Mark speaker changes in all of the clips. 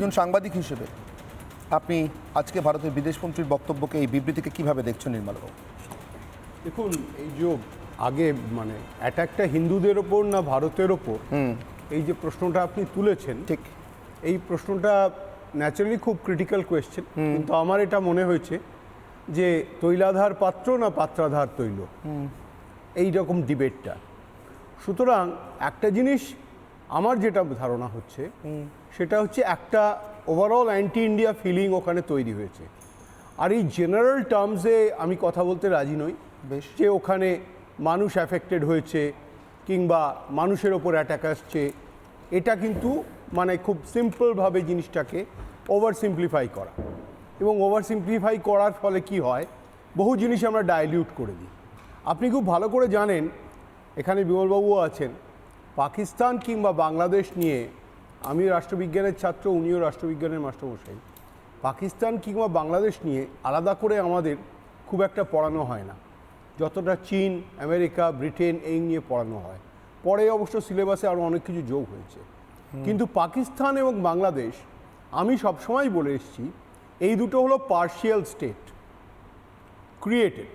Speaker 1: একজন সাংবাদিক হিসেবে আপনি আজকে ভারতের বিদেশমন্ত্রীর বক্তব্যকে, এই বিবৃতিকে কিভাবে দেখছেন নির্মলবাবু?
Speaker 2: দেখুন, এই যে আগে মানে অ্যাটাকটা হিন্দুদের ওপর না ভারতের ওপর, এই যে প্রশ্নটা আপনি তুলেছেন, ঠিক এই প্রশ্নটা ন্যাচারালি খুব ক্রিটিক্যাল কোয়েশ্চেন। কিন্তু আমার এটা মনে হয়েছে যে তৈলাধার পাত্র না পাত্রাধার তৈল, এই রকম ডিবেটটা। সুতরাং একটা জিনিস আমার যেটা ধারণা হচ্ছে সেটা হচ্ছে একটা ওভারঅল অ্যান্টি ইন্ডিয়া ফিলিং ওখানে তৈরি হয়েছে। আর এই জেনারেল টার্মসে আমি কথা বলতে রাজি নই বেশ, যে ওখানে মানুষ অ্যাফেক্টেড হয়েছে কিংবা মানুষের ওপর অ্যাটাক আসছে। এটা কিন্তু মানে খুব সিম্পলভাবে জিনিসটাকে ওভার সিম্পলিফাই করা, এবং ওভার সিম্পলিফাই করার ফলে কি হয়, বহু জিনিস আমরা ডাইলিউট করে দিই। আপনি খুব ভালো করে জানেন, এখানে বিমলবাবুও আছেন, পাকিস্তান কিংবা বাংলাদেশ নিয়ে, আমি রাষ্ট্রবিজ্ঞানের ছাত্র, উনিও রাষ্ট্রবিজ্ঞানের মাস্টারমশাই, পাকিস্তান কিংবা বাংলাদেশ নিয়ে আলাদা করে আমাদের খুব একটা পড়ানো হয় না, যতটা চীন, আমেরিকা, ব্রিটেন এই নিয়ে পড়ানো হয়। পরে অবশ্য সিলেবাসে আরও অনেক কিছু যোগ হয়েছে। কিন্তু পাকিস্তান এবং বাংলাদেশ, আমি সবসময় বলে এসেছি, এই দুটো হলো পার্শিয়াল স্টেট ক্রিয়েটেড।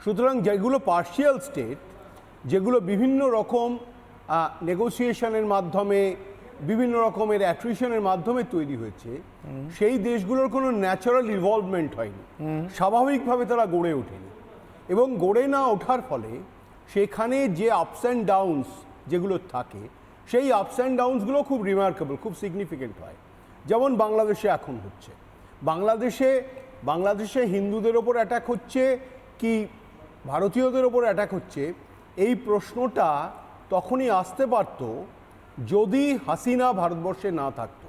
Speaker 2: সুতরাং যেগুলো পার্শিয়াল স্টেট, যেগুলো বিভিন্ন রকম নেগোসিয়েশনের মাধ্যমে, বিভিন্ন রকমের অ্যাট্রিশনের মাধ্যমে তৈরি হয়েছে, সেই দেশগুলোর কোনো ন্যাচারাল ইনভলভমেন্ট হয়নি, স্বাভাবিকভাবে তারা গড়ে ওঠেনি। এবং গড়ে না ওঠার ফলে সেখানে যে আপস অ্যান্ড ডাউনস যেগুলো থাকে, সেই আপস অ্যান্ড ডাউনসগুলো খুব রিমার্কেবল, খুব সিগনিফিকেন্ট হয়। যেমন বাংলাদেশে এখন হচ্ছে, বাংলাদেশে হিন্দুদের ওপর অ্যাটাক হচ্ছে কি ভারতীয়দের ওপর অ্যাটাক হচ্ছে, এই প্রশ্নটা তখনই আসতে পারত যদি হাসিনা ভারতবর্ষে না থাকতো।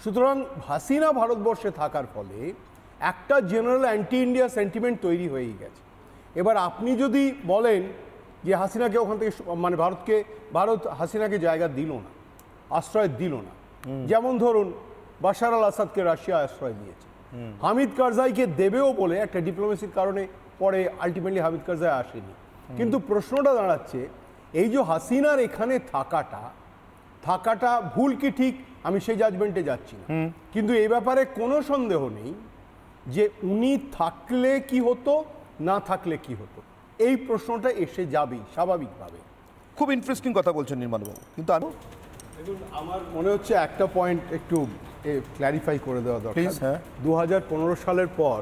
Speaker 2: সুতরাং হাসিনা ভারতবর্ষে থাকার ফলে একটা জেনারেল অ্যান্টি ইন্ডিয়া সেন্টিমেন্ট তৈরি হয়েই গেছে। এবার আপনি যদি বলেন যে হাসিনাকে ওখান থেকে মানে ভারত হাসিনাকে জায়গা দিল না, আশ্রয় দিল না, যেমন ধরুন বাশার আল আসাদকে রাশিয়া আশ্রয় দিয়েছে, হামিদ কারজাইকে দেবেও বলে একটা ডিপ্লোমেসির কারণে পরে আলটিমেটলি হামিদ কারজাই আসেনি। কিন্তু প্রশ্নটা দাঁড়াচ্ছে, এই যে হাসিনার এখানে থাকাটা ভুল কি ঠিক, আমি সেই জাজমেন্টে যাচ্ছি না, কিন্তু এই ব্যাপারে কোনো সন্দেহ নেই যে উনি থাকলে কি হতো, না থাকলে কি হতো, এই প্রশ্নটা এসে যাবেই স্বাভাবিকভাবে।
Speaker 1: খুব ইন্টারেস্টিং কথা বলছেন নির্মলবাবু, কিন্তু আমি
Speaker 3: আমার মনে হচ্ছে একটা পয়েন্ট একটু ক্ল্যারিফাই করে দেওয়া দরকার।
Speaker 2: 2015 সালের পর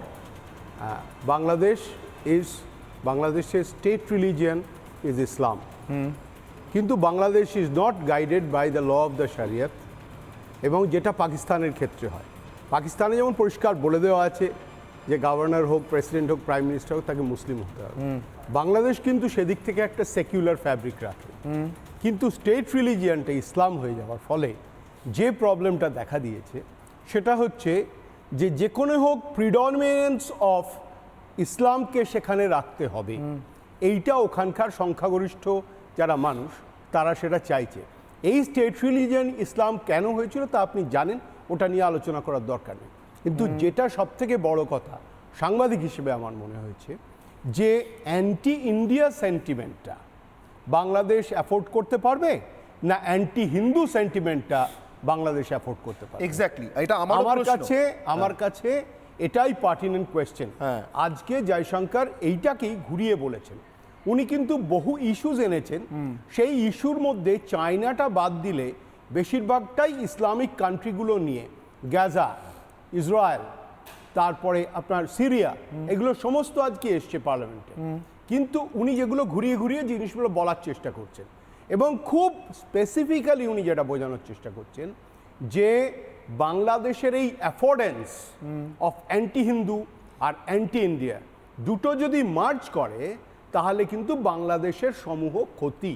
Speaker 2: বাংলাদেশের স্টেট রিলিজিয়ান ইজ ইসলাম, কিন্তু Bangladesh is not guided by the law of the Shariat, এবং যেটা পাকিস্তানের ক্ষেত্রে হয়। পাকিস্তানে যেমন পরিষ্কার বলে দেওয়া আছে যে গভর্নর হোক, প্রেসিডেন্ট হোক, প্রাইম মিনিস্টার হোক, তাকে মুসলিম হতে হবে। বাংলাদেশ কিন্তু সেদিক থেকে একটা সেকুলার ফ্যাব্রিক রাখে, কিন্তু স্টেট রিলিজিয়ানটা ইসলাম হয়ে যাওয়ার ফলে যে প্রবলেমটা দেখা দিয়েছে সেটা হচ্ছে যে কোনো হোক প্রিডমিনেন্স অফ ইসলামকে সেখানে রাখতে হবে, এইটা ওখানকার সংখ্যাগরিষ্ঠ যারা মানুষ তারা সেটা চাইছে। এই স্টেট রিলিজিয়ান ইসলাম কেন হয়েছিল তা আপনি জানেন, ওটা নিয়ে আলোচনা করার দরকার নেই। কিন্তু যেটা সবথেকে বড় কথা সাংবাদিক হিসেবে আমার মনে হয়েছে, যে অ্যান্টি ইন্ডিয়া সেন্টিমেন্টটা বাংলাদেশ অ্যাফোর্ড করতে পারবে না অ্যান্টি হিন্দু সেন্টিমেন্টটা বাংলাদেশ অ্যাফোর্ড করতে পারবে।
Speaker 1: এক্স্যাক্টলি, এটা
Speaker 2: আমার কাছে এটাই পার্টিনেন্ট কোয়েশ্চেন। আজকে জয়শঙ্কর এইটাকেই ঘুরিয়ে বলেছেন। উনি কিন্তু বহু ইস্যুজ এনেছেন, সেই ইস্যুর মধ্যে চায়নাটা বাদ দিলে বেশিরভাগটাই ইসলামিক কান্ট্রিগুলো নিয়ে, গাজা, ইসরায়েল, তারপরে আপনার সিরিয়া, এগুলো সমস্ত আজকে এসছে পার্লামেন্টে। কিন্তু উনি যেগুলো ঘুরিয়ে ঘুরিয়ে জিনিসগুলো বলার চেষ্টা করছেন, এবং খুব স্পেসিফিক্যালি উনি যেটা বোঝানোর চেষ্টা করছেন যে বাংলাদেশের এই অ্যাফোর্ডেন্স অফ অ্যান্টি হিন্দু আর অ্যান্টি ইন্ডিয়া দুটো যদি মার্জ করে তাহলে কিন্তু বাংলাদেশের সমূহ ক্ষতি।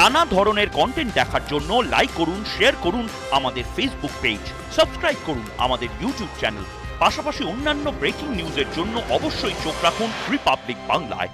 Speaker 4: নানা ধরনের কন্টেন্ট দেখার জন্য লাইক করুন, শেয়ার করুন আমাদের ফেসবুক পেজ, সাবস্ক্রাইব করুন আমাদের ইউটিউব চ্যানেল। পাশাপাশি অন্যান্য ব্রেকিং নিউজের জন্য অবশ্যই চোখ রাখুন রিপাবলিক বাংলায়।